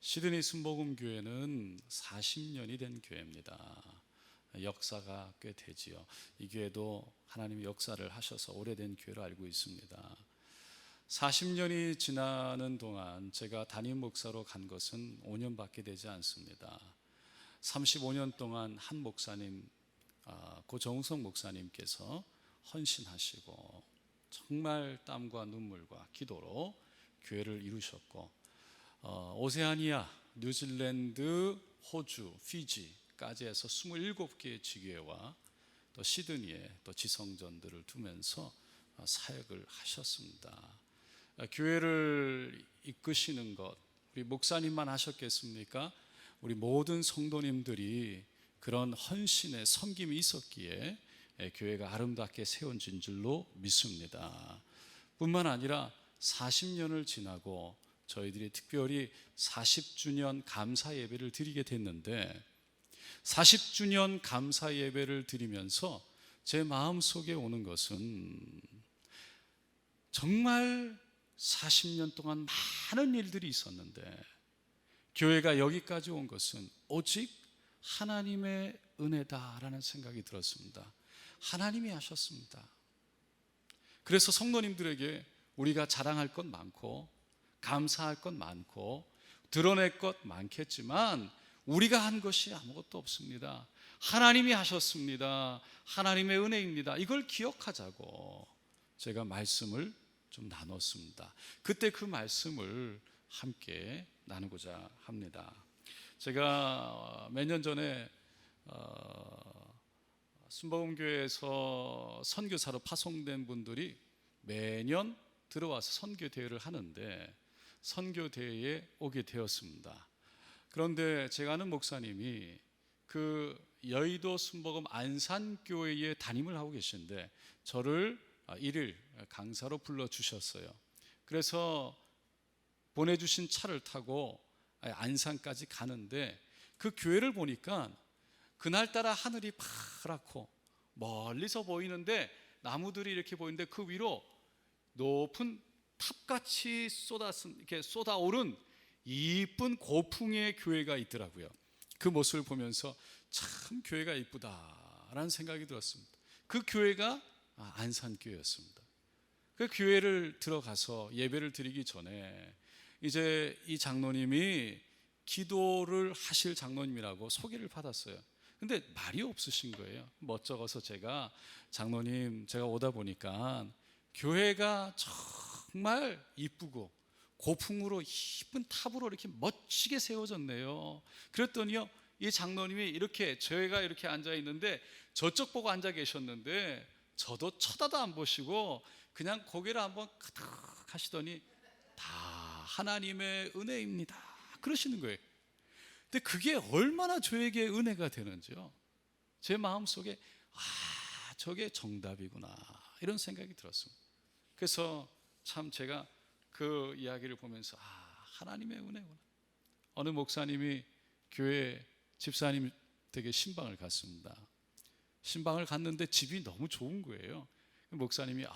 시드니 순복음교회는 40년이 된 교회입니다. 역사가 꽤 되지요. 이 교회도 하나님이 역사를 하셔서 오래된 교회로 알고 있습니다. 40년이 지나는 동안 제가 담임 목사로 간 것은 5년밖에 되지 않습니다. 35년 동안 한 목사님, 고정석 목사님께서 헌신하시고 정말 땀과 눈물과 기도로 교회를 이루셨고, 오세아니아, 뉴질랜드, 호주, 피지까지 해서 27개의 지교회와 또 시드니에 또 지성전들을 두면서 사역을 하셨습니다. 교회를 이끄시는 것, 우리 목사님만 하셨겠습니까? 우리 모든 성도님들이 그런 헌신의 섬김이 있었기에 교회가 아름답게 세워진 줄로 믿습니다. 뿐만 아니라 40년을 지나고 저희들이 특별히 40주년 감사 예배를 드리게 됐는데, 40주년 감사 예배를 드리면서 제 마음속에 오는 것은 정말 40년 동안 많은 일들이 있었는데 교회가 여기까지 온 것은 오직 하나님의 은혜다라는 생각이 들었습니다. 하나님이 하셨습니다. 그래서 성도님들에게 우리가 자랑할 것 많고 감사할 것 많고 드러낼 것 많겠지만 우리가 한 것이 아무것도 없습니다. 하나님이 하셨습니다. 하나님의 은혜입니다. 이걸 기억하자고 제가 말씀을 좀 나눴습니다. 그때 그 말씀을 함께 나누고자 합니다. 제가 몇 년 전에 순복음교회에서 선교사로 파송된 분들이 매년 들어와서 선교대회를 하는데 선교대회에 오게 되었습니다. 그런데 제가 아는 목사님이 그 여의도 순복음 안산교회에 담임을 하고 계신데 저를 1일 강사로 불러주셨어요. 그래서 보내주신 차를 타고 안산까지 가는데 그 교회를 보니까 그날따라 하늘이 파랗고 멀리서 보이는데 나무들이 이렇게 보이는데 그 위로 높은 탑같이 이렇게 쏟아오른 이쁜 고풍의 교회가 있더라고요. 그 모습을 보면서 참 교회가 이쁘다라는 생각이 들었습니다. 그 교회가 안산교회였습니다. 그 교회를 들어가서 예배를 드리기 전에 이제 이 장로님이 기도를 하실 장로님이라고 소개를 받았어요. 근데 말이 없으신 거예요. 멋쩍어서 제가 장로님, 제가 오다 보니까 교회가 정말 이쁘고 고풍으로 이쁜 탑으로 이렇게 멋지게 세워졌네요. 그랬더니요, 이 장로님이 이렇게 저희가 이렇게 앉아 있는데 저쪽 보고 앉아 계셨는데 저도 쳐다도 안 보시고 그냥 고개를 한번 가득 하시더니 다 하나님의 은혜입니다 그러시는 거예요. 근데 그게 얼마나 저에게 은혜가 되는지요. 제 마음속에 저게 정답이구나 이런 생각이 들었습니다. 그래서 참 제가 그 이야기를 보면서 하나님의 은혜구나. 어느 목사님이 교회 집사님 댁에 신방을 갔습니다. 신방을 갔는데 집이 너무 좋은 거예요. 목사님이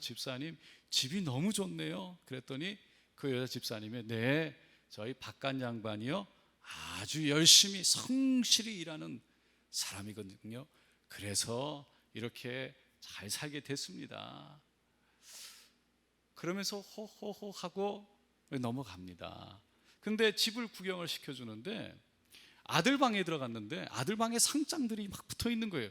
집사님 집이 너무 좋네요. 그랬더니 그 여자 집사님이 네, 저희 바깥 양반이요 아주 열심히 성실히 일하는 사람이거든요. 그래서 이렇게 잘 살게 됐습니다. 그러면서 호호호 하고 넘어갑니다. 근데 집을 구경을 시켜주는데 아들 방에 들어갔는데 아들 방에 상장들이 막 붙어 있는 거예요.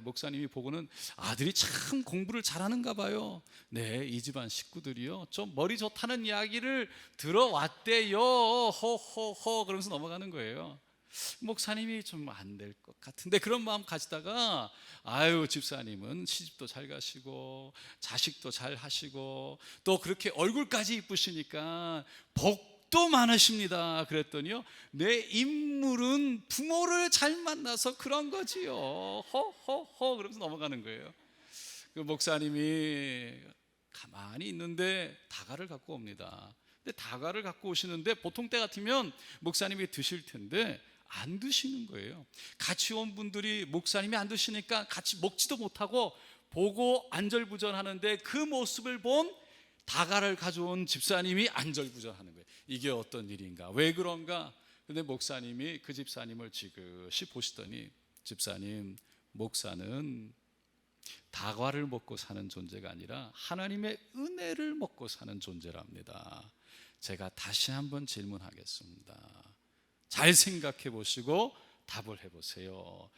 목사님이 보고는 아들이 참 공부를 잘하는가 봐요. 네, 이 집안 식구들이요 좀 머리 좋다는 이야기를 들어왔대요. 호호호 그러면서 넘어가는 거예요. 목사님이 좀 안 될 것 같은데 그런 마음 가지다가 집사님은 시집도 잘 가시고 자식도 잘 하시고 또 그렇게 얼굴까지 이쁘시니까 복도 많으십니다. 그랬더니요, 내 인물은 부모를 잘 만나서 그런 거지요. 호호호 그러면서 넘어가는 거예요. 그 목사님이 가만히 있는데 다가를 갖고 옵니다. 근데 다가를 갖고 오시는데 보통 때 같으면 목사님이 드실 텐데 안 드시는 거예요. 같이 온 분들이 목사님이 안 드시니까 같이 먹지도 못하고 보고 안절부절하는데 그 모습을 본 다가를 가져온 집사님이 안절부절하는 거예요. 이게 어떤 일인가? 왜 그런가? 근데 목사님이 그 집사님을 지그시 보시더니, 집사님, 목사는 다과를 먹고 사는 존재가 아니라 하나님의 은혜를 먹고 사는 존재랍니다. 제가 다시 한번 질문하겠습니다. 잘 생각해 보시고 답을 해보세요.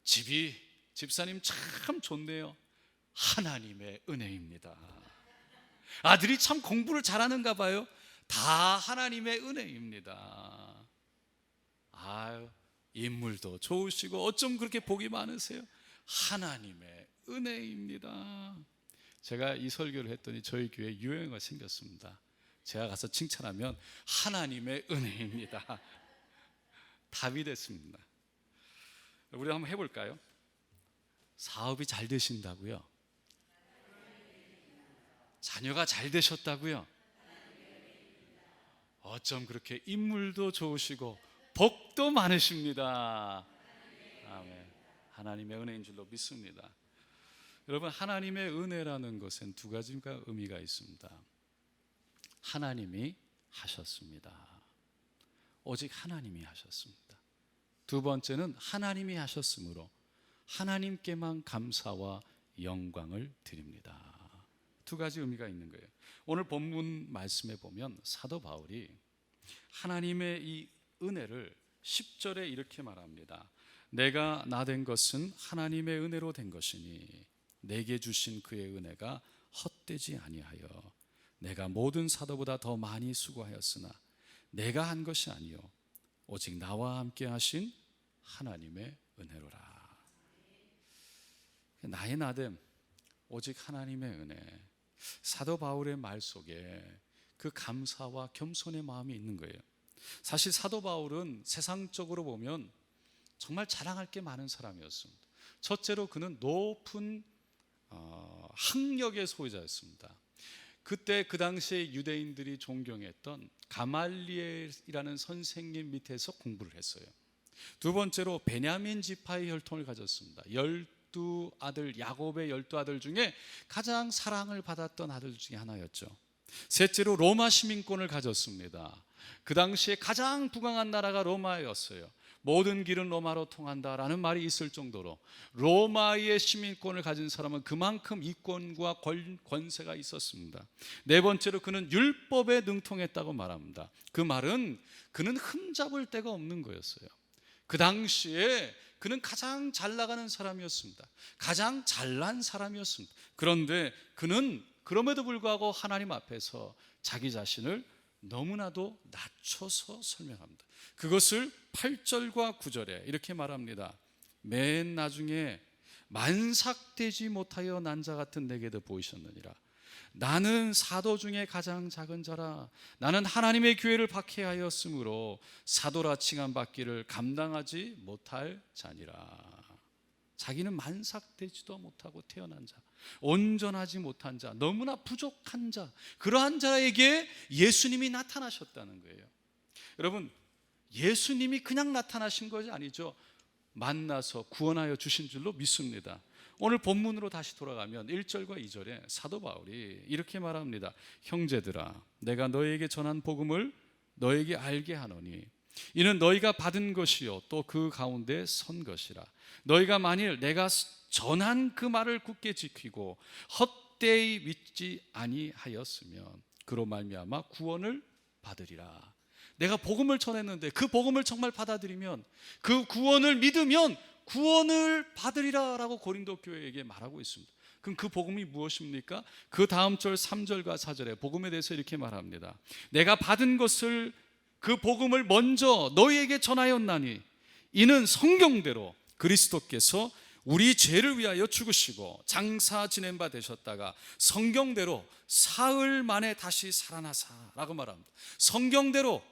집사님 참 좋네요. 하나님의 은혜입니다. 아들이 참 공부를 잘하는가 봐요. 다 하나님의 은혜입니다. 아유, 인물도 좋으시고 어쩜 그렇게 복이 많으세요? 하나님의 은혜입니다. 제가 이 설교를 했더니 저희 교회에 유행어가 생겼습니다. 제가 가서 칭찬하면 하나님의 은혜입니다. 답이 됐습니다. 우리 한번 해볼까요? 사업이 잘 되신다고요? 자녀가 잘 되셨다고요? 어쩜 그렇게 인물도 좋으시고 복도 많으십니다. 아멘. 하나님의 은혜인 줄로 믿습니다. 여러분, 하나님의 은혜라는 것은 두 가지가 의미가 있습니다. 하나님이 하셨습니다. 오직 하나님이 하셨습니다. 두 번째는 하나님이 하셨으므로 하나님께만 감사와 영광을 드립니다. 두 가지 의미가 있는 거예요. 오늘 본문 말씀에 보면 사도 바울이 하나님의 이 은혜를 10절에 이렇게 말합니다. 내가 나 된 것은 하나님의 은혜로 된 것이니 내게 주신 그의 은혜가 헛되지 아니하여 내가 모든 사도보다 더 많이 수고하였으나 내가 한 것이 아니요 오직 나와 함께 하신 하나님의 은혜로라. 나의 나됨 오직 하나님의 은혜. 사도 바울의 말 속에 그 감사와 겸손의 마음이 있는 거예요. 사실 사도 바울은 세상적으로 보면 정말 자랑할 게 많은 사람이었습니다. 첫째로 그는 높은 학력의 소유자였습니다. 그때 그 당시에 유대인들이 존경했던 가말리엘이라는 선생님 밑에서 공부를 했어요. 두 번째로 베냐민 지파의 혈통을 가졌습니다. 12아들, 야곱의 12아들 중에 가장 사랑을 받았던 아들 중에 하나였죠. 셋째로 로마 시민권을 가졌습니다. 그 당시에 가장 부강한 나라가 로마였어요. 모든 길은 로마로 통한다라는 말이 있을 정도로 로마의 시민권을 가진 사람은 그만큼 이권과 권세가 있었습니다. 네 번째로 그는 율법에 능통했다고 말합니다. 그 말은 그는 흠잡을 데가 없는 거였어요. 그 당시에 그는 가장 잘 나가는 사람이었습니다. 가장 잘난 사람이었습니다. 그런데 그는 그럼에도 불구하고 하나님 앞에서 자기 자신을 너무나도 낮춰서 설명합니다. 그것을 8절과 9절에 이렇게 말합니다. 맨 나중에 만삭되지 못하여 난 자 같은 내게도 보이셨느니라. 나는 사도 중에 가장 작은 자라. 나는 하나님의 교회를 박해하였으므로 사도라 칭함 받기를 감당하지 못할 자니라. 자기는 만삭되지도 못하고 태어난 자, 온전하지 못한 자, 너무나 부족한 자, 그러한 자에게 예수님이 나타나셨다는 거예요. 여러분, 예수님이 그냥 나타나신 것이 아니죠. 만나서 구원하여 주신 줄로 믿습니다. 오늘 본문으로 다시 돌아가면 1절과 2절에 사도 바울이 이렇게 말합니다. 형제들아, 내가 너희에게 전한 복음을 너희에게 알게 하노니 이는 너희가 받은 것이요 또 그 가운데 선 것이라. 너희가 만일 내가 전한 그 말을 굳게 지키고 헛되이 믿지 아니하였으면 그로 말미암아 구원을 받으리라. 내가 복음을 전했는데 그 복음을 정말 받아들이면, 그 구원을 믿으면 구원을 받으리라 라고 고린도 교회에게 말하고 있습니다. 그럼 그 복음이 무엇입니까? 그 다음 절 3절과 4절에 복음에 대해서 이렇게 말합니다. 내가 받은 것을, 그 복음을 먼저 너희에게 전하였나니 이는 성경대로 그리스도께서 우리 죄를 위하여 죽으시고 장사 지낸 바 되셨다가 성경대로 사흘 만에 다시 살아나사라고 말합니다. 성경대로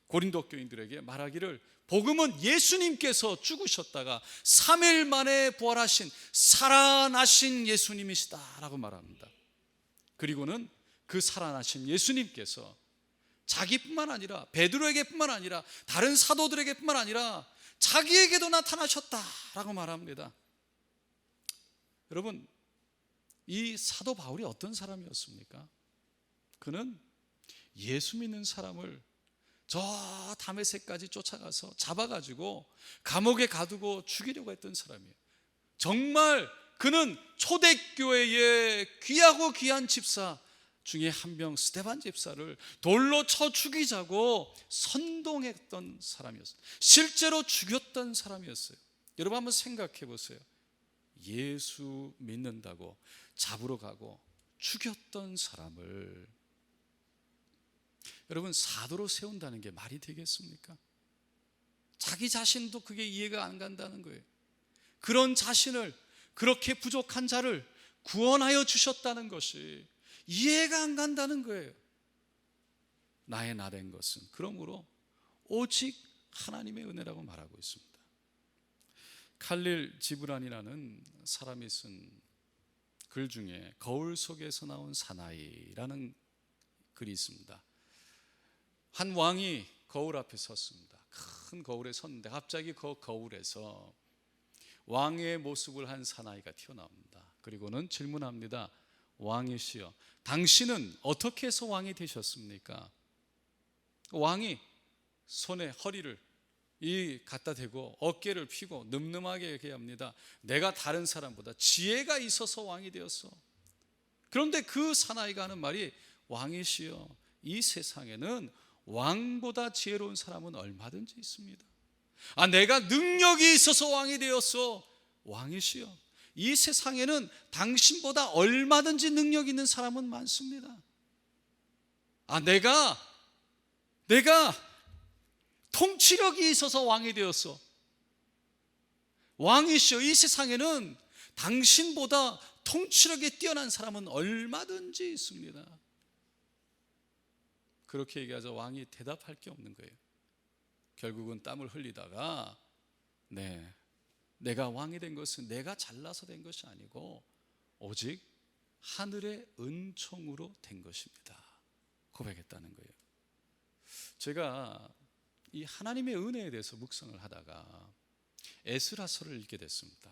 고린도 교인들에게 말하기를 복음은 예수님께서 죽으셨다가 3일 만에 부활하신 살아나신 예수님이시다라고 말합니다. 그리고는 그 살아나신 예수님께서 자기뿐만 아니라 베드로에게뿐만 아니라 다른 사도들에게뿐만 아니라 자기에게도 나타나셨다라고 말합니다. 여러분, 이 사도 바울이 어떤 사람이었습니까? 그는 예수 믿는 사람을 저 다메섹까지 쫓아가서 잡아가지고 감옥에 가두고 죽이려고 했던 사람이에요. 정말 그는 초대교회의 귀하고 귀한 집사 중에 한 명 스데반 집사를 돌로 쳐 죽이자고 선동했던 사람이었어요. 실제로 죽였던 사람이었어요. 여러분 한번 생각해 보세요. 예수 믿는다고 잡으러 가고 죽였던 사람을 여러분 사도로 세운다는 게 말이 되겠습니까? 자기 자신도 그게 이해가 안 간다는 거예요. 그런 자신을, 그렇게 부족한 자를 구원하여 주셨다는 것이 이해가 안 간다는 거예요. 나의 나된 것은 그러므로 오직 하나님의 은혜라고 말하고 있습니다. 칼릴 지브란이라는 사람이 쓴 글 중에 거울 속에서 나온 사나이라는 글이 있습니다. 한 왕이 거울 앞에 섰습니다. 큰 거울에 섰는데 갑자기 그 거울에서 왕의 모습을 한 사나이가 튀어나옵니다. 그리고는 질문합니다. 왕이시여, 당신은 어떻게 해서 왕이 되셨습니까? 왕이 손에 허리를 갖다 대고 어깨를 펴고 늠름하게 얘기합니다. 내가 다른 사람보다 지혜가 있어서 왕이 되었어. 그런데 그 사나이가 하는 말이, 왕이시여, 이 세상에는 왕보다 지혜로운 사람은 얼마든지 있습니다. 내가 능력이 있어서 왕이 되었어. 왕이시여, 이 세상에는 당신보다 얼마든지 능력 있는 사람은 많습니다. 내가 통치력이 있어서 왕이 되었어. 왕이시여, 이 세상에는 당신보다 통치력이 뛰어난 사람은 얼마든지 있습니다. 그렇게 얘기하자 왕이 대답할 게 없는 거예요. 결국은 땀을 흘리다가 내가 왕이 된 것은 내가 잘나서 된 것이 아니고 오직 하늘의 은총으로 된 것입니다 고백했다는 거예요. 제가 이 하나님의 은혜에 대해서 묵상을 하다가 에스라서를 읽게 됐습니다.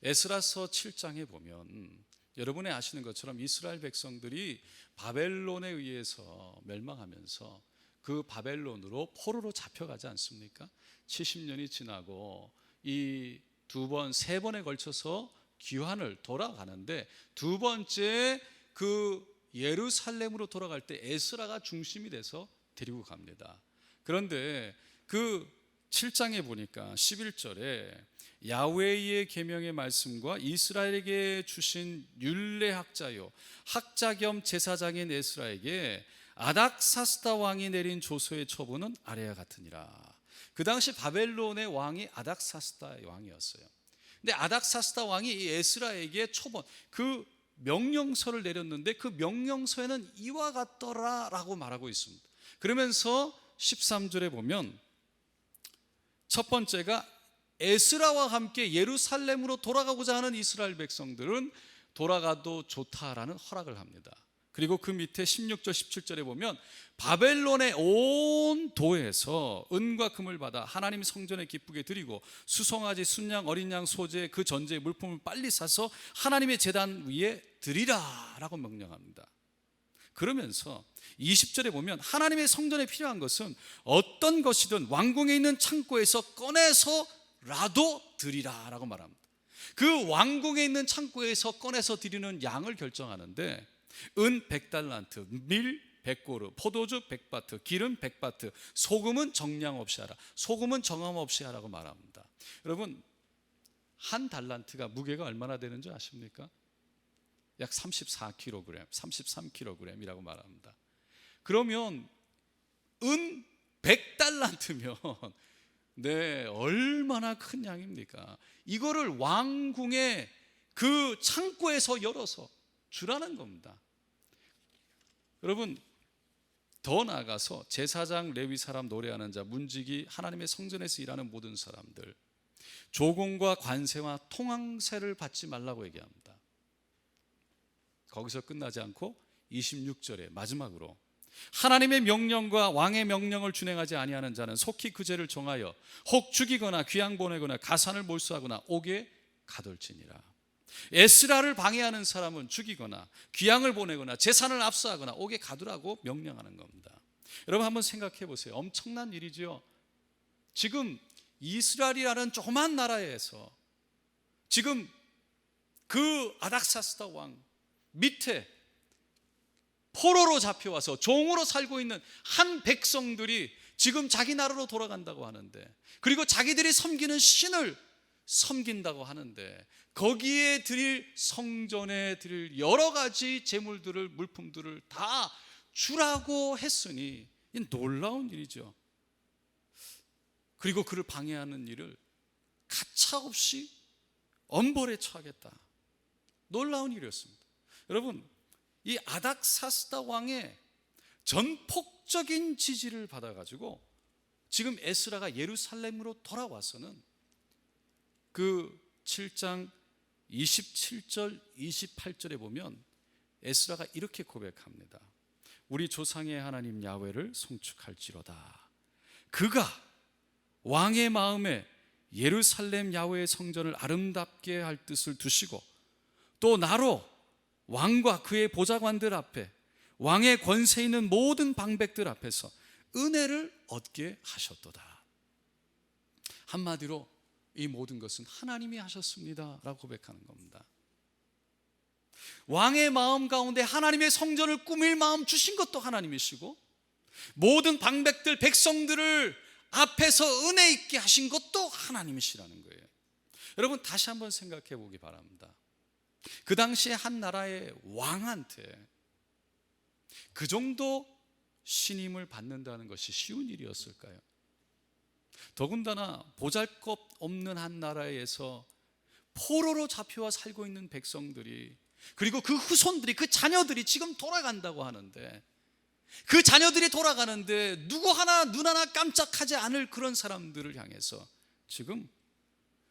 에스라서 7장에 보면 여러분이 아시는 것처럼 이스라엘 백성들이 바벨론에 의해서 멸망하면서 그 바벨론으로 포로로 잡혀가지 않습니까? 70년이 지나고 이 세 번에 걸쳐서 귀환을 돌아가는데 두 번째 그 예루살렘으로 돌아갈 때 에스라가 중심이 돼서 데리고 갑니다. 그런데 그 7장에 보니까 11절에 야훼의 계명의 말씀과 이스라엘에게 주신 율례학자요 학자 겸 제사장인 에스라에게 아닥사스다 왕이 내린 조서의 처분은 아래와 같으니라. 그 당시 바벨론의 왕이 아닥사스다 왕이었어요. 근데 아닥사스다 왕이 이 에스라에게 초본 그 명령서를 내렸는데 그 명령서에는 이와 같더라라고 말하고 있습니다. 그러면서 13절에 보면 첫 번째가 에스라와 함께 예루살렘으로 돌아가고자 하는 이스라엘 백성들은 돌아가도 좋다라는 허락을 합니다. 그리고 그 밑에 16절 17절에 보면 바벨론의 온 도에서 은과 금을 받아 하나님 성전에 기쁘게 드리고 수송아지, 순양, 어린 양, 소재 그 전제의 물품을 빨리 사서 하나님의 제단 위에 드리라 라고 명령합니다. 그러면서 20절에 보면 하나님의 성전에 필요한 것은 어떤 것이든 왕궁에 있는 창고에서 꺼내서라도 드리라 라고 말합니다. 그 왕궁에 있는 창고에서 꺼내서 드리는 양을 결정하는데 은 100달란트, 밀 100고르, 포도주 100바트, 기름 100바트, 소금은 정량 없이 하라. 소금은 정함 없이 하라고 말합니다. 여러분, 한 달란트가 무게가 얼마나 되는 줄 아십니까? 약 34kg, 33kg이라고 말합니다. 그러면 은 100달란트면 얼마나 큰 양입니까? 이거를 왕궁의 그 창고에서 열어서 주라는 겁니다. 여러분, 더 나아가서 제사장, 레위 사람, 노래하는 자, 문지기, 하나님의 성전에서 일하는 모든 사람들 조공과 관세와 통항세를 받지 말라고 얘기합니다. 거기서 끝나지 않고 26절에 마지막으로 하나님의 명령과 왕의 명령을 준행하지 아니하는 자는 속히 그 죄를 정하여 혹 죽이거나 귀양 보내거나 가산을 몰수하거나 옥에 가둘지니라. 에스라를 방해하는 사람은 죽이거나 귀양을 보내거나 재산을 압수하거나 옥에 가두라고 명령하는 겁니다. 여러분 한번 생각해 보세요. 엄청난 일이죠. 지금 이스라엘이라는 조그만 나라에서 지금 그 아닥사스다 왕 밑에 포로로 잡혀와서 종으로 살고 있는 한 백성들이 지금 자기 나라로 돌아간다고 하는데, 그리고 자기들이 섬기는 신을 섬긴다고 하는데, 거기에 드릴 성전에 드릴 여러 가지 재물들을, 물품들을 다 주라고 했으니 이 놀라운 일이죠. 그리고 그를 방해하는 일을 가차없이 엄벌에 처하겠다. 놀라운 일이었습니다. 여러분, 이 아닥사스다 왕의 전폭적인 지지를 받아가지고 지금 에스라가 예루살렘으로 돌아와서는 그 7장 27절 28절에 보면 에스라가 이렇게 고백합니다. 우리 조상의 하나님 야훼를 송축할지로다. 그가 왕의 마음에 예루살렘 야훼의 성전을 아름답게 할 뜻을 두시고 또 나로 왕과 그의 보좌관들 앞에 왕의 권세 있는 모든 방백들 앞에서 은혜를 얻게 하셨도다. 한마디로 이 모든 것은 하나님이 하셨습니다 라고 고백하는 겁니다. 왕의 마음 가운데 하나님의 성전을 꾸밀 마음 주신 것도 하나님이시고, 모든 방백들 백성들을 앞에서 은혜 있게 하신 것도 하나님이시라는 거예요. 여러분 다시 한번 생각해 보기 바랍니다. 그 당시에 한 나라의 왕한테 그 정도 신임을 받는다는 것이 쉬운 일이었을까요? 더군다나 보잘것없는 한 나라에서 포로로 잡혀와 살고 있는 백성들이, 그리고 그 후손들이, 그 자녀들이 지금 돌아간다고 하는데, 그 자녀들이 돌아가는데 누구 하나 눈 하나 깜짝하지 않을 그런 사람들을 향해서 지금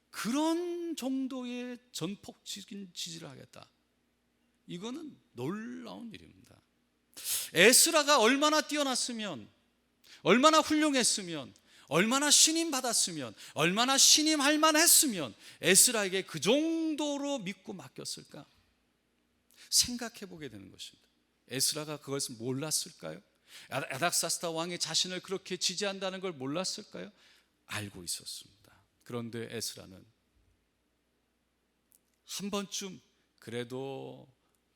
그런 정도의 전폭적인 지지를 하겠다. 이거는 놀라운 일입니다. 에스라가 얼마나 뛰어났으면, 얼마나 훌륭했으면, 얼마나 신임 받았으면, 얼마나 신임할 만했으면 에스라에게 그 정도로 믿고 맡겼을까 생각해 보게 되는 것입니다. 에스라가 그것을 몰랐을까요? 아닥사스다 왕이 자신을 그렇게 지지한다는 걸 몰랐을까요? 알고 있었습니다. 그런데 에스라는 한 번쯤 그래도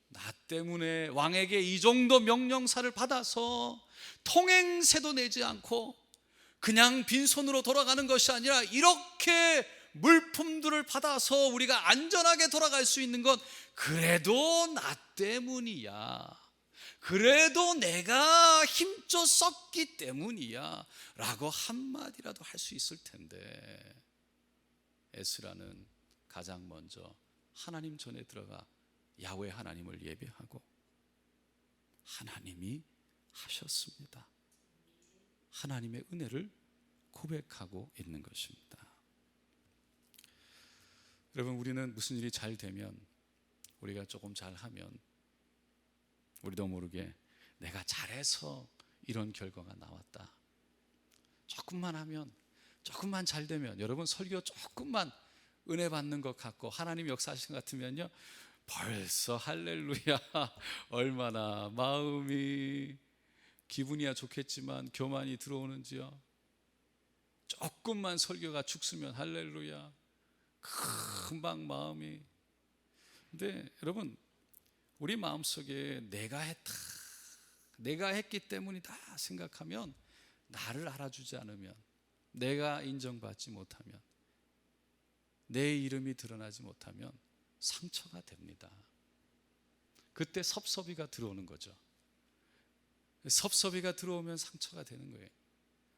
나 때문에 왕에게 이 정도 명령사를 받아서 통행세도 내지 않고 그냥 빈손으로 돌아가는 것이 아니라 이렇게 물품들을 받아서 우리가 안전하게 돌아갈 수 있는 건 그래도 나 때문이야, 그래도 내가 힘줘 썼기 때문이야 라고 한마디라도 할 수 있을 텐데, 에스라는 가장 먼저 하나님 전에 들어가 야훼 하나님을 예배하고 하나님이 하셨습니다, 하나님의 은혜를 고백하고 있는 것입니다. 여러분, 우리는 무슨 일이 잘 되면, 우리가 조금 잘하면 우리도 모르게 내가 잘해서 이런 결과가 나왔다, 조금만 하면, 조금만 잘 되면, 여러분 설교 조금만 은혜 받는 것 같고 하나님 역사하신 것 같으면요 벌써 할렐루야 얼마나 마음이 기분이야 좋겠지만 교만이 들어오는지요. 조금만 설교가 죽으면 할렐루야 금방 마음이. 근데 여러분, 우리 마음속에 내가 했다, 내가 했기 때문이다 생각하면, 나를 알아주지 않으면, 내가 인정받지 못하면, 내 이름이 드러나지 못하면 상처가 됩니다. 그때 섭섭이가 들어오는 거죠. 섭섭이가 들어오면 상처가 되는 거예요.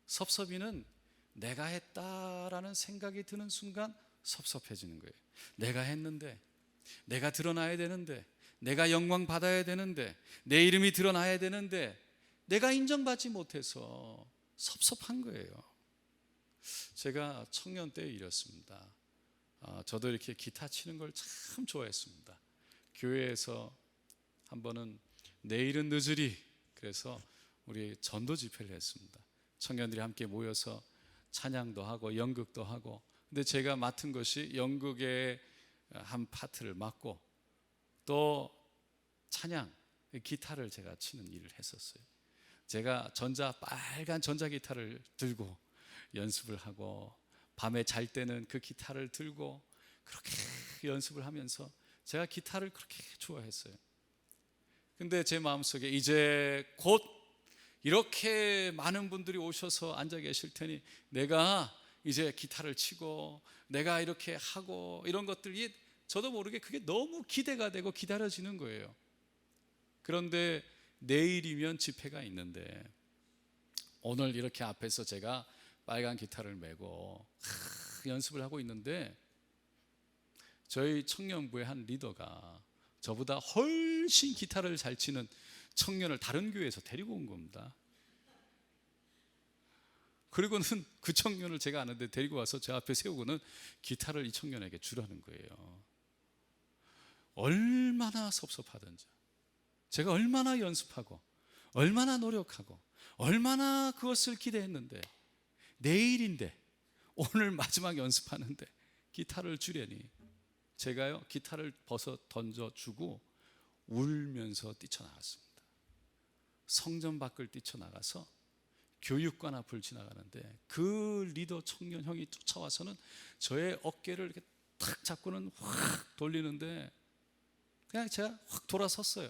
섭섭이는 내가 했다라는 생각이 드는 순간 섭섭해지는 거예요. 내가 했는데, 내가 드러나야 되는데, 내가 영광 받아야 되는데, 내 이름이 드러나야 되는데 내가 인정받지 못해서 섭섭한 거예요. 제가 청년 때 일이었습니다. 저도 이렇게 기타 치는 걸 참 좋아했습니다. 교회에서 한 번은 내일은 늦으리, 그래서 우리 전도 집회를 했습니다. 청년들이 함께 모여서 찬양도 하고 연극도 하고. 근데 제가 맡은 것이 연극의 한 파트를 맡고 또 찬양, 기타를 제가 치는 일을 했었어요. 제가 빨간 전자기타를 들고 연습을 하고 밤에 잘 때는 그 기타를 들고 그렇게 연습을 하면서 제가 기타를 그렇게 좋아했어요. 근데 제 마음속에 이제 곧 이렇게 많은 분들이 오셔서 앉아 계실 테니 내가 이제 기타를 치고 내가 이렇게 하고 이런 것들이 저도 모르게 그게 너무 기대가 되고 기다려지는 거예요. 그런데 내일이면 집회가 있는데 오늘 이렇게 앞에서 제가 빨간 기타를 메고 연습을 하고 있는데 저희 청년부의 한 리더가 저보다 훨씬 기타를 잘 치는 청년을 다른 교회에서 데리고 온 겁니다. 그리고는 그 청년을 제가 아는데 데리고 와서 제 앞에 세우고는 기타를 이 청년에게 주라는 거예요. 얼마나 섭섭하든지 제가 얼마나 연습하고 얼마나 노력하고 얼마나 그것을 기대했는데 내일인데 오늘 마지막 연습하는데 기타를 주려니 제가요 기타를 벗어 던져주고 울면서 뛰쳐나갔습니다. 성전 밖을 뛰쳐나가서 교육관 앞을 지나가는데 그 리더 청년 형이 쫓아와서는 저의 어깨를 이렇게 탁 잡고는 확 돌리는데 그냥 제가 확 돌아섰어요.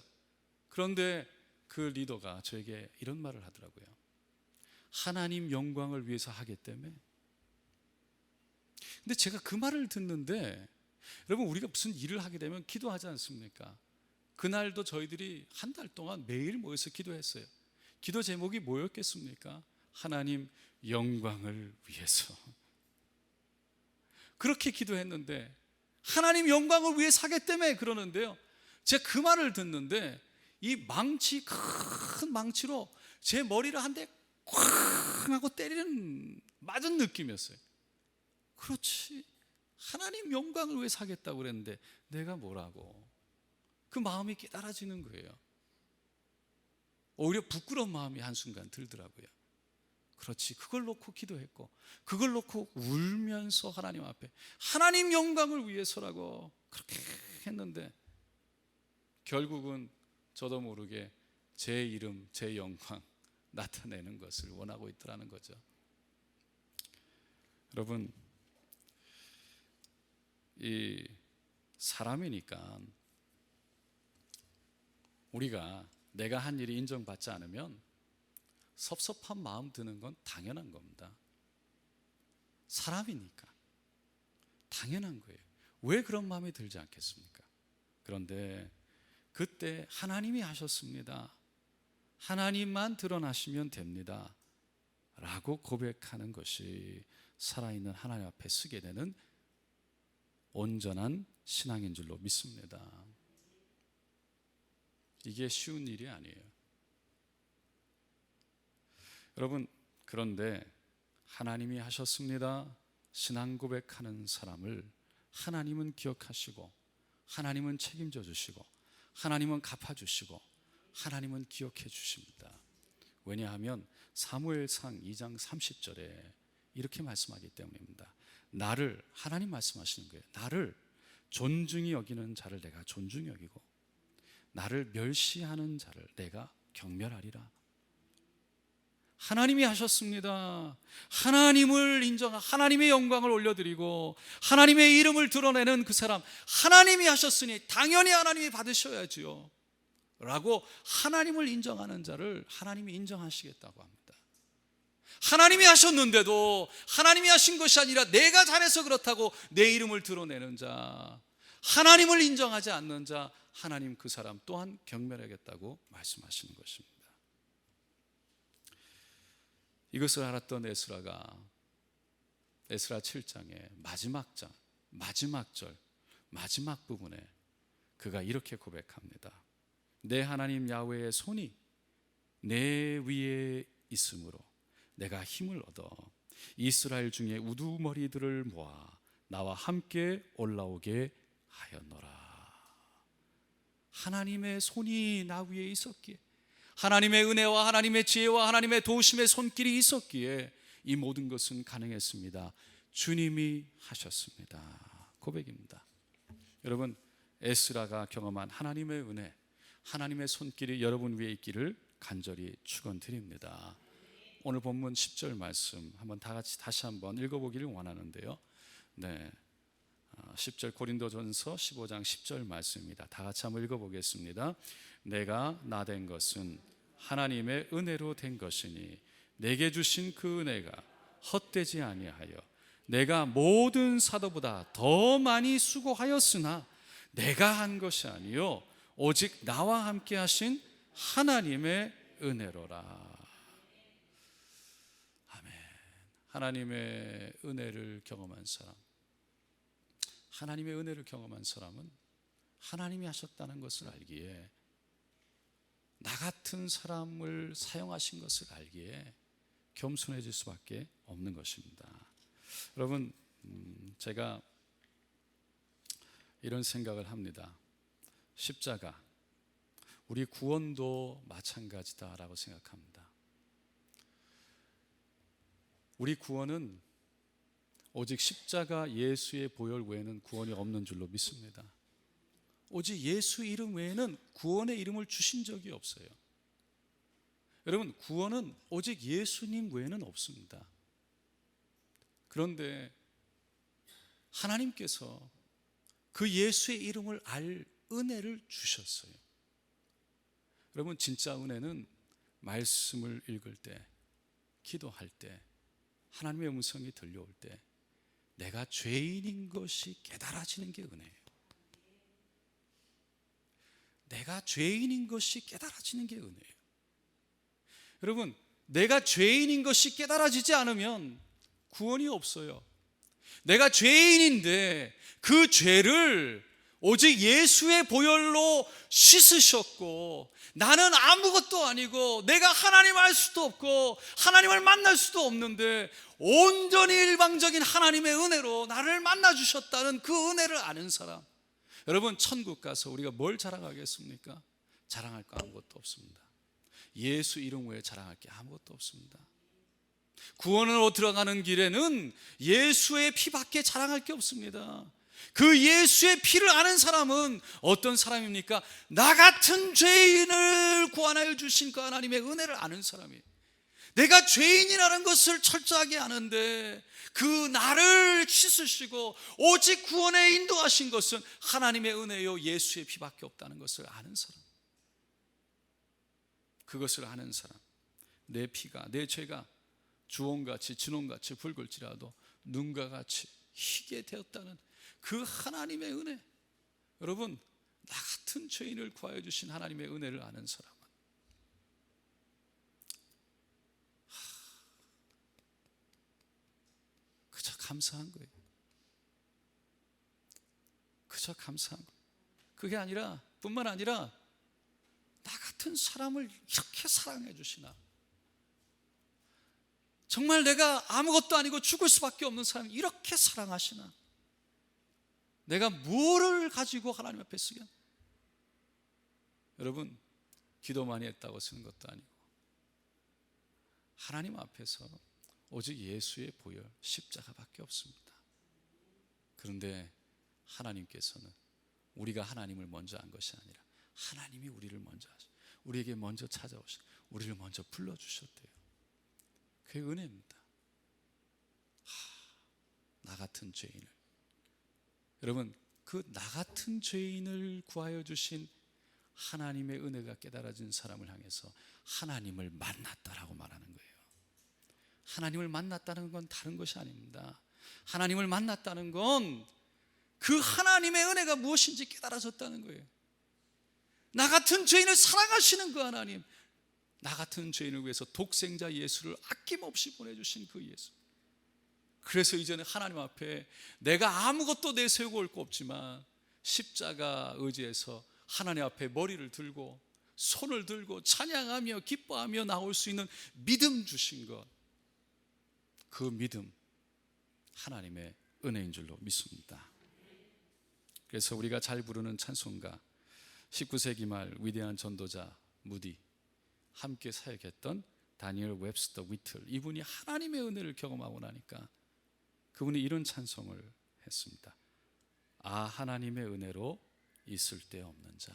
그런데 그 리더가 저에게 이런 말을 하더라고요. 하나님 영광을 위해서 하기 때문에. 근데 제가 그 말을 듣는데 여러분 우리가 무슨 일을 하게 되면 기도하지 않습니까? 그날도 저희들이 한 달 동안 매일 모여서 기도했어요. 기도 제목이 뭐였겠습니까? 하나님 영광을 위해서. 그렇게 기도했는데 하나님 영광을 위해서 하기 때문에 그러는데요, 제가 그 말을 듣는데 이 큰 망치로 제 머리를 한 대 쾅 하고 맞은 느낌이었어요. 그렇지, 하나님 영광을 위해서 하겠다고 그랬는데 내가 뭐라고. 그 마음이 깨달아지는 거예요. 오히려 부끄러운 마음이 한순간 들더라고요. 그렇지, 그걸 놓고 기도했고 그걸 놓고 울면서 하나님 앞에 하나님 영광을 위해서라고 그렇게 했는데 결국은 저도 모르게 제 이름, 제 영광 나타내는 것을 원하고 있더라는 거죠. 여러분, 이 사람이니까 우리가 내가 한 일이 인정받지 않으면 섭섭한 마음 드는 건 당연한 겁니다. 사람이니까 당연한 거예요. 왜 그런 마음이 들지 않겠습니까? 그런데 그때 하나님이 하셨습니다, 하나님만 드러나시면 됩니다 라고 고백하는 것이 살아있는 하나님 앞에 서게 되는 온전한 신앙인 줄로 믿습니다. 이게 쉬운 일이 아니에요. 여러분, 그런데 하나님이 하셨습니다 신앙 고백하는 사람을 하나님은 기억하시고 하나님은 책임져 주시고 하나님은 갚아주시고 하나님은 기억해 주십니다. 왜냐하면 사무엘상 2장 30절에 이렇게 말씀하기 때문입니다. 나를, 하나님 말씀하시는 거예요, 나를 존중히 여기는 자를 내가 존중히 여기고 나를 멸시하는 자를 내가 경멸하리라. 하나님이 하셨습니다. 하나님을 인정하고 하나님의 영광을 올려드리고 하나님의 이름을 드러내는 그 사람, 하나님이 하셨으니 당연히 하나님이 받으셔야지요 라고 하나님을 인정하는 자를 하나님이 인정하시겠다고 합니다. 하나님이 하셨는데도 하나님이 하신 것이 아니라 내가 잘해서 그렇다고 내 이름을 드러내는 자, 하나님을 인정하지 않는 자, 하나님 그 사람 또한 경멸하겠다고 말씀하시는 것입니다. 이것을 알았던 에스라가 에스라 7장의 마지막 장, 마지막 절, 마지막 부분에 그가 이렇게 고백합니다. 내 하나님 야훼의 손이 내 위에 있으므로 내가 힘을 얻어 이스라엘 중에 우두머리들을 모아 나와 함께 올라오게 하였노라. 하나님의 손이 나 위에 있었기에, 하나님의 은혜와 하나님의 지혜와 하나님의 도우심의 손길이 있었기에 이 모든 것은 가능했습니다. 주님이 하셨습니다. 고백입니다. 여러분, 에스라가 경험한 하나님의 은혜, 하나님의 손길이 여러분 위에 있기를 간절히 축원드립니다. 오늘 본문 10절 말씀 한번 다 같이 다시 한번 읽어보기를 원하는데요. 네, 10절 고린도전서 15장 10절 말씀입니다. 다 같이 한번 읽어보겠습니다. 내가 나된 것은 하나님의 은혜로 된 것이니 내게 주신 그 은혜가 헛되지 아니하여 내가 모든 사도보다 더 많이 수고하였으나 내가 한 것이 아니요 오직 나와 함께 하신 하나님의 은혜로라. 아멘. 하나님의 은혜를 경험한 사람, 하나님의 은혜를 경험한 사람은 하나님이 하셨다는 것을 알기에, 나 같은 사람을 사용하신 것을 알기에 겸손해질 수밖에 없는 것입니다. 여러분, 제가 이런 생각을 합니다. 십자가, 우리 구원도 마찬가지다라고 생각합니다. 우리 구원은 오직 십자가 예수의 보혈 외에는 구원이 없는 줄로 믿습니다. 오직 예수 이름 외에는 구원의 이름을 주신 적이 없어요. 여러분, 구원은 오직 예수님 외에는 없습니다. 그런데 하나님께서 그 예수의 이름을 알 은혜를 주셨어요. 여러분, 진짜 은혜는 말씀을 읽을 때, 기도할 때, 하나님의 음성이 들려올 때 내가 죄인인 것이 깨달아지는 게 은혜예요. 내가 죄인인 것이 깨달아지는 게 은혜예요. 여러분, 내가 죄인인 것이 깨달아지지 않으면 구원이 없어요. 내가 죄인인데 그 죄를 오직 예수의 보혈로 씻으셨고, 나는 아무것도 아니고 내가 하나님 알 수도 없고 하나님을 만날 수도 없는데 온전히 일방적인 하나님의 은혜로 나를 만나 주셨다는 그 은혜를 아는 사람, 여러분, 천국 가서 우리가 뭘 자랑하겠습니까? 자랑할 거 아무것도 없습니다. 예수 이름 외에 자랑할 게 아무것도 없습니다. 구원으로 들어가는 길에는 예수의 피밖에 자랑할 게 없습니다. 그 예수의 피를 아는 사람은 어떤 사람입니까? 나 같은 죄인을 구원하여 주신 그 하나님의 은혜를 아는 사람이에요. 내가 죄인이라는 것을 철저하게 아는데 그 나를 씻으시고 오직 구원에 인도하신 것은 하나님의 은혜요 예수의 피밖에 없다는 것을 아는 사람, 그것을 아는 사람, 내 피가, 내 죄가 주홍같이 진홍같이 붉을지라도 눈과 같이 희게 되었다는 그 하나님의 은혜, 여러분, 나 같은 죄인을 구하여 주신 하나님의 은혜를 아는 사람은 그저 감사한 거예요. 그저 감사한 거예요. 그게 아니라, 뿐만 아니라 나 같은 사람을 이렇게 사랑해 주시나, 정말 내가 아무것도 아니고 죽을 수밖에 없는 사람을 이렇게 사랑하시나, 내가 뭐를 가지고 하나님 앞에 쓰겠나. 여러분, 기도 많이 했다고 쓰는 것도 아니고 하나님 앞에서 오직 예수의 보혈 십자가밖에 없습니다. 그런데 하나님께서는 우리가 하나님을 먼저 한 것이 아니라 하나님이 우리를 먼저 하셔, 우리에게 먼저 찾아오셔, 우리를 먼저 불러주셨대요. 그게 은혜입니다. 나 같은 죄인을, 여러분, 그 나 같은 죄인을 구하여 주신 하나님의 은혜가 깨달아진 사람을 향해서 하나님을 만났다라고 말하는 거예요. 하나님을 만났다는 건 다른 것이 아닙니다. 하나님을 만났다는 건 그 하나님의 은혜가 무엇인지 깨달아졌다는 거예요. 나 같은 죄인을 사랑하시는 그 하나님, 나 같은 죄인을 위해서 독생자 예수를 아낌없이 보내주신 그 예수. 그래서 이제는 하나님 앞에 내가 아무것도 내세우고 올 거 없지만 십자가 의지해서 하나님 앞에 머리를 들고 손을 들고 찬양하며 기뻐하며 나올 수 있는 믿음 주신 것, 그 믿음 하나님의 은혜인 줄로 믿습니다. 그래서 우리가 잘 부르는 찬송가, 19세기 말 위대한 전도자 무디, 함께 사역했던 다니엘 웹스터 위틀, 이분이 하나님의 은혜를 경험하고 나니까 그분이 이런 찬송을 했습니다. 하나님의 은혜로 있을 데 없는 자.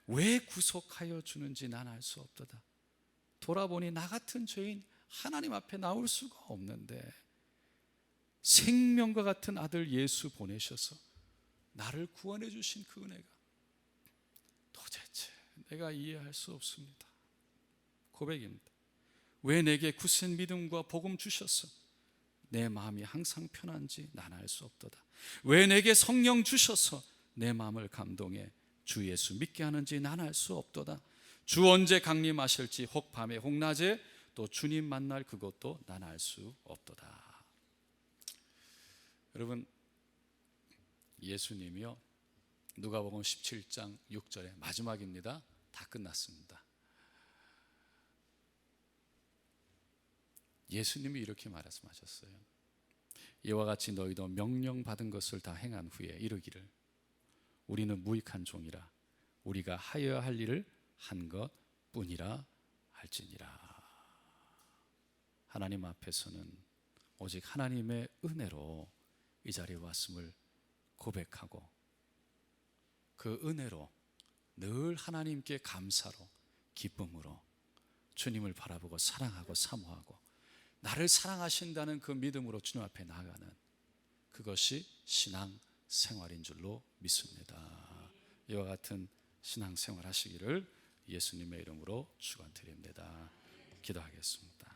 왜 구속하여 주는지 난 알 수 없도다. 돌아보니 나 같은 죄인 하나님 앞에 나올 수가 없는데 생명과 같은 아들 예수 보내셔서 나를 구원해 주신 그 은혜가 도대체 내가 이해할 수 없습니다. 고백입니다. 왜 내게 굳센 믿음과 복음 주셔서 내 마음이 항상 편한지 난 알 수 없도다. 왜 내게 성령 주셔서 내 마음을 감동해 주 예수 믿게 하는지 난 알 수 없도다. 주 언제 강림하실지 혹 밤에 혹 낮에 또 주님 만날 그것도 난 알 수 없도다. 여러분, 예수님이요, 누가복음 17장 6절에 마지막입니다. 다 끝났습니다. 예수님이 이렇게 말씀하셨어요. 이와 같이 너희도 명령받은 것을 다 행한 후에 이르기를 우리는 무익한 종이라 우리가 하여야 할 일을 한 것뿐이라 할지니라. 하나님 앞에서는 오직 하나님의 은혜로 이 자리에 왔음을 고백하고 그 은혜로 늘 하나님께 감사로 기쁨으로 주님을 바라보고 사랑하고 사모하고 나를 사랑하신다는 그 믿음으로 주님 앞에 나아가는 그것이 신앙 생활인 줄로 믿습니다. 이와 같은 신앙 생활 하시기를 예수님의 이름으로 축원드립니다. 기도하겠습니다.